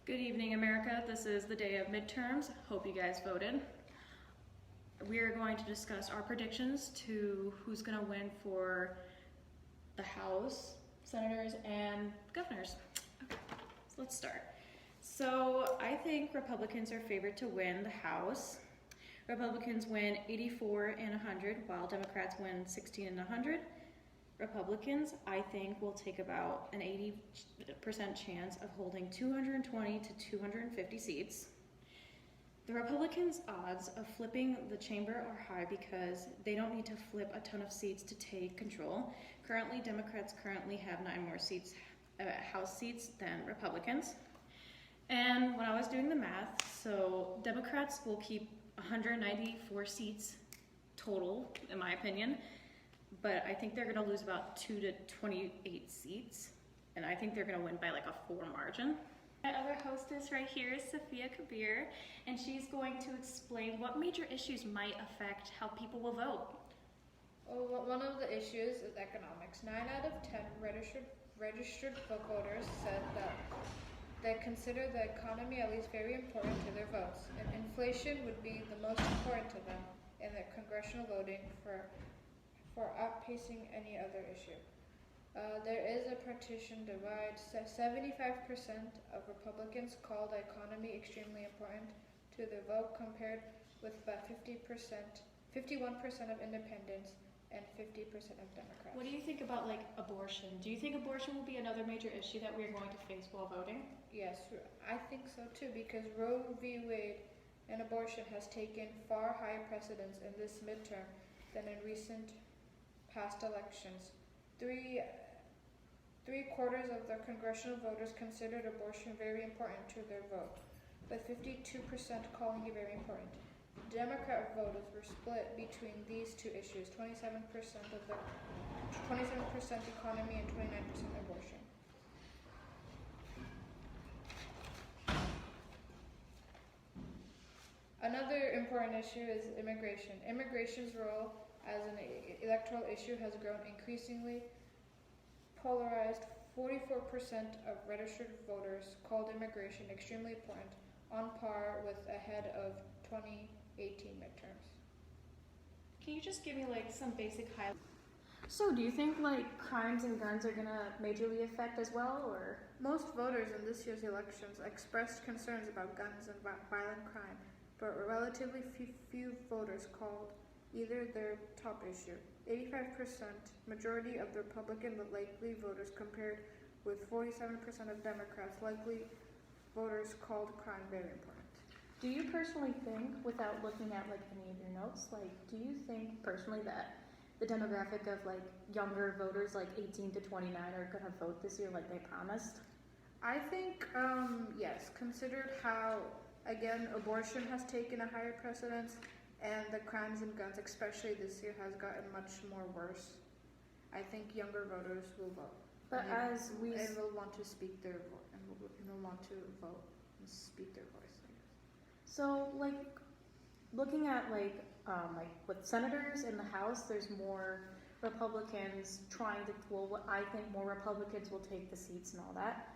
Good evening, America. This is the day of midterms. Hope you guys voted. We are going to discuss our predictions to who's going to win for the House, senators, and governors. Okay, so let's start. So I think Republicans are favored to win the House. Republicans win 84 and 100, while Democrats win 16 and 100. Republicans, I think, will take about an 80% chance of holding 220 to 250 seats. The Republicans' odds of flipping the chamber are high because they don't need to flip a ton of seats to take control. Currently, Democrats have 9 more seats, House seats than Republicans. And when I was doing the math, so Democrats will keep 194 seats total, in my opinion. But I think they're going to lose about 2 to 28 seats, and I think they're going to win by like a 4 margin. My other hostess right here is Sophia Kabir, and she's going to explain what major issues might affect how people will vote. Well, one of the issues is economics. 9 out of 10 registered voters said that they consider the economy at least very important to their votes, and inflation would be the most important to them in their congressional voting for outpacing any other issue. There is a partition divide. 75% of Republicans call the economy extremely important to their vote, compared with about 51% of independents and 50% of Democrats. What do you think about like abortion? Do you think abortion will be another major issue that we're going to face while voting? Yes, I think so too, because Roe v. Wade and abortion has taken far higher precedence in this midterm than in recent past elections. Three-quarters of the congressional voters considered abortion very important to their vote, with 52% calling it very important. Democrat voters were split between these two issues: 27% economy and 29% abortion. Another important issue is immigration. Immigration's role as an electoral issue has grown increasingly polarized. 44% of registered voters called immigration extremely important, on par with ahead of 2018 midterms. Can you just give me like some basic highlights? So do you think like crimes and guns are gonna majorly affect as well, or? Most voters in this year's elections expressed concerns about guns and violent crime, but relatively few voters called either their top issue. 85% majority of the Republican likely voters, compared with 47% of Democrats likely voters, called crime very important. Do you personally think, without looking at like any of your notes, like do you think personally that the demographic of like younger voters like 18 to 29 are gonna vote this year like they promised? I think yes, considered how, again, abortion has taken a higher precedence, and the crimes and guns, especially this year, has gotten much more worse. I think younger voters will vote. But and will want to speak their voice, and will want to vote and speak their voice, I guess. So like looking at like with senators in the House, there's more Republicans trying to. Well, I think more Republicans will take the seats and all that.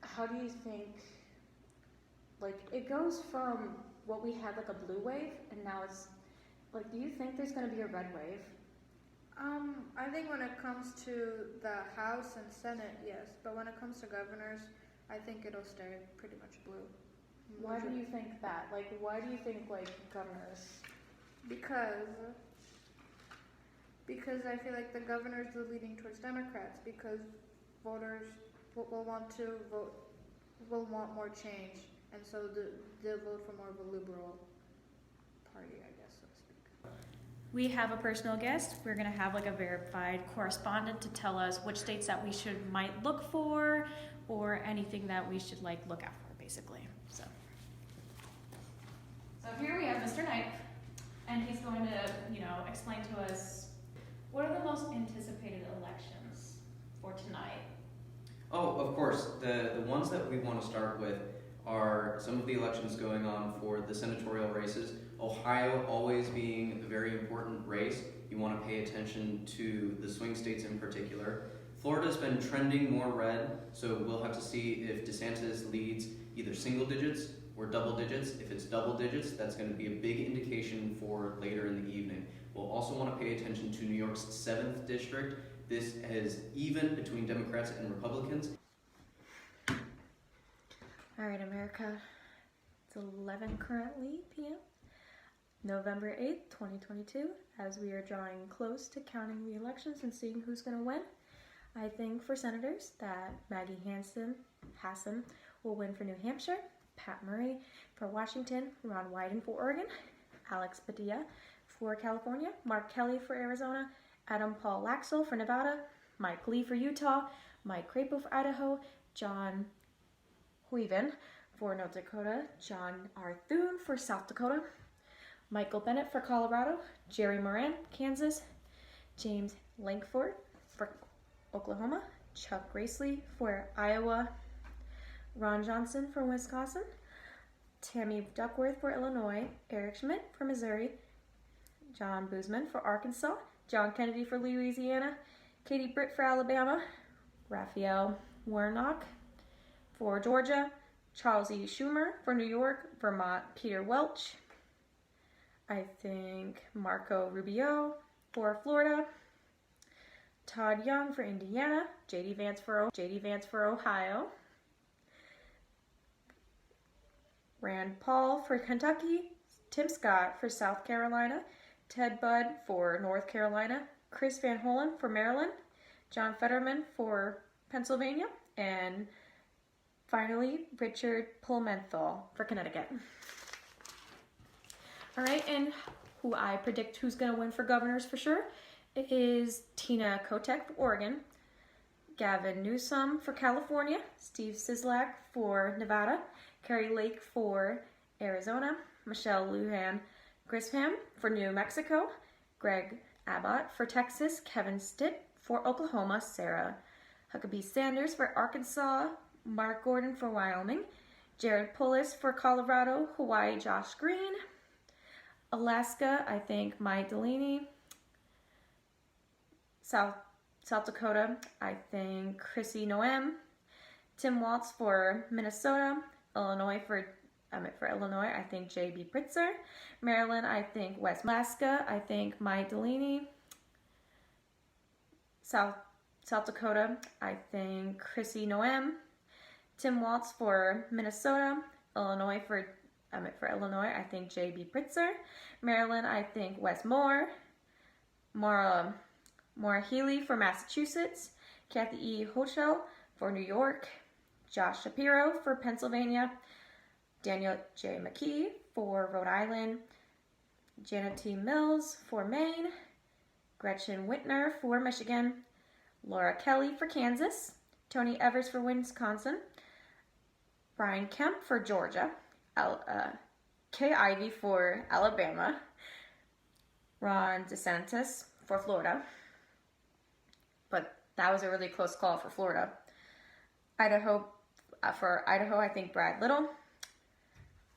How do you think? Like it goes from what we had like a blue wave, and now it's like, do you think there's going to be a red wave? I think when it comes to the House and Senate, yes, but when it comes to governors, I think it'll stay pretty much blue. Why do you think that? Like, why do you think like governors? Because I feel like the governors are leaning towards Democrats, because voters will want more change. And so they'll vote for more of a liberal party, I guess, so to speak. We have a personal guest. We're going to have like a verified correspondent to tell us which states that we might look for, or anything that we should like look out for, basically. So here we have Mr. Knight, and he's going to, explain to us what are the most anticipated elections for tonight. Oh, of course. The ones that we want to start with are some of the elections going on for the senatorial races. Ohio always being a very important race. You want to pay attention to the swing states in particular. Florida's been trending more red, so we'll have to see if DeSantis leads either single digits or double digits. If it's double digits, that's going to be a big indication for later in the evening. We'll also want to pay attention to New York's 7th district. This is even between Democrats and Republicans. All right, America. It's 11 currently p.m. November 8th, 2022, as we are drawing close to counting the elections and seeing who's going to win. I think for senators that Maggie Hassan will win for New Hampshire, Pat Murray for Washington, Ron Wyden for Oregon, Alex Padilla for California, Mark Kelly for Arizona, Adam Paul Laxell for Nevada, Mike Lee for Utah, Mike Crapo for Idaho, John Huiven for North Dakota, John R. Thune for South Dakota, Michael Bennett for Colorado, Jerry Moran, Kansas, James Lankford for Oklahoma, Chuck Gracely for Iowa, Ron Johnson for Wisconsin, Tammy Duckworth for Illinois, Eric Schmidt for Missouri, John Boozman for Arkansas, John Kennedy for Louisiana, Katie Britt for Alabama, Raphael Warnock for Georgia, Charles E. Schumer for New York, Vermont, Peter Welch, I think Marco Rubio for Florida, Todd Young for Indiana, J.D. Vance for Ohio, Rand Paul for Kentucky, Tim Scott for South Carolina, Ted Budd for North Carolina, Chris Van Hollen for Maryland, John Fetterman for Pennsylvania, and finally Richard Pulmenthal for Connecticut. All right, and who I predict who's going to win for governors for sure is Tina Kotek for Oregon, Gavin Newsom for California, Steve Sisolak for Nevada, Carrie Lake for Arizona, Michelle Lujan Grisham for New Mexico, Greg Abbott for Texas, Kevin Stitt for Oklahoma, Sarah Huckabee Sanders for Arkansas, Mark Gordon for Wyoming, Jared Polis for Colorado, Hawaii, Josh Green, Alaska, I think Mike Delaney, South Dakota, I think Chrissy Noem, Tim Waltz for Minnesota, Illinois for Illinois, I think J.B. Pritzker, Maryland, I think West Alaska, I think Mike Delaney, South Dakota, I think Chrissy Noem, Tim Waltz for Minnesota, Illinois for Illinois, I think J.B. Pritzker, Maryland, I think Wes Moore, Maura Healy for Massachusetts, Kathy E. Hochul for New York, Josh Shapiro for Pennsylvania, Daniel J. McKee for Rhode Island, Janet T. Mills for Maine, Gretchen Whitner for Michigan, Laura Kelly for Kansas, Tony Evers for Wisconsin, Brian Kemp for Georgia, Kay Ivey for Alabama, Ron DeSantis for Florida, but that was a really close call for Florida. Idaho, I think Brad Little,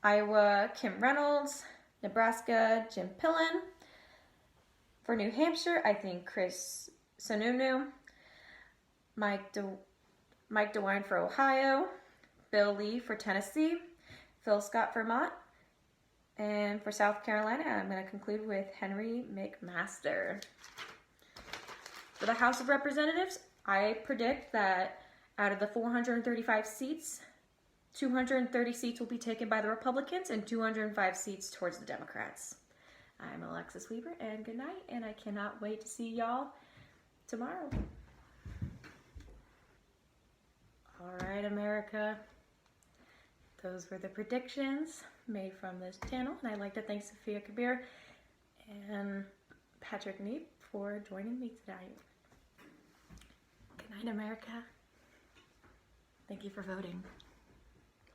Iowa, Kim Reynolds, Nebraska, Jim Pillen, for New Hampshire, I think Chris Sununu, Mike DeWine for Ohio, Bill Lee for Tennessee, Phil Scott for Vermont, and for South Carolina, I'm going to conclude with Henry McMaster. For the House of Representatives, I predict that out of the 435 seats, 230 seats will be taken by the Republicans and 205 seats towards the Democrats. I'm Alexis Weaver, and good night, and I cannot wait to see y'all tomorrow. All right, America. Those were the predictions made from this channel, and I'd like to thank Sophia Kabir and Patrick Neep for joining me tonight. Good night, America. Thank you for voting.